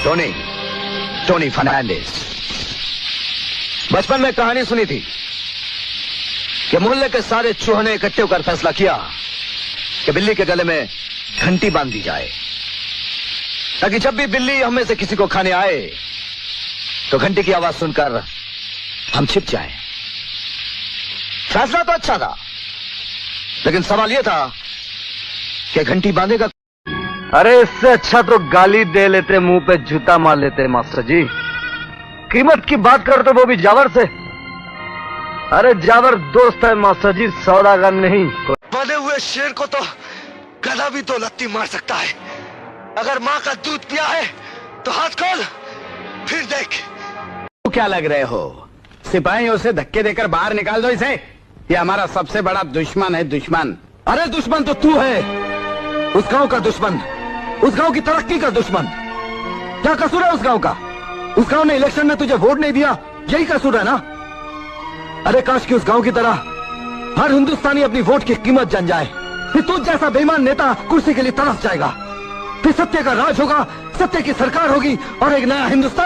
Tony Tony Fernandes. बचपन में कहानी सुनी थी कि मोहल्ले के सारे चूहों ने इकट्ठे होकर फैसला किया कि बिल्ली के गले में घंटी बांध दी जाए, ताकि जब भी बिल्ली हमें से किसी को खाने आए तो घंटी की आवाज सुनकर हम छिप जाएं। फैसला तो अच्छा था, लेकिन सवाल यह था कि घंटी बांधेगा। अरे इससे अच्छा तो गाली दे लेते, मुंह पे जूता मार लेते मास्टर जी। कीमत की बात करते वो भी जावर से। अरे जावर दोस्त है मास्टर जी, सौदागर नहीं। बने हुए शेर को तो गधा भी तो लत्ती मार सकता है। अगर माँ का दूध पिया है तो हाथ खोल, फिर देख। तो क्या लग रहे हो? सिपाहियों से धक्के देकर बाहर निकाल दो इसे। ये हमारा सबसे बड़ा दुश्मन है, दुश्मन। अरे दुश्मन तो तू है, उस गांव का दुश्मन, उस गांव की तरक्की का दुश्मन। क्या कसूर है उस गांव का? उस गांव ने इलेक्शन में तुझे वोट नहीं दिया, यही कसूर है ना? अरे काश कि उस गांव की तरह हर हिंदुस्तानी अपनी वोट की कीमत जान जाए। फिर तुझ जैसा बेईमान नेता कुर्सी के लिए तरस जाएगा। फिर सत्य का राज होगा, सत्य की सरकार होगी और एक नया हिंदुस्तान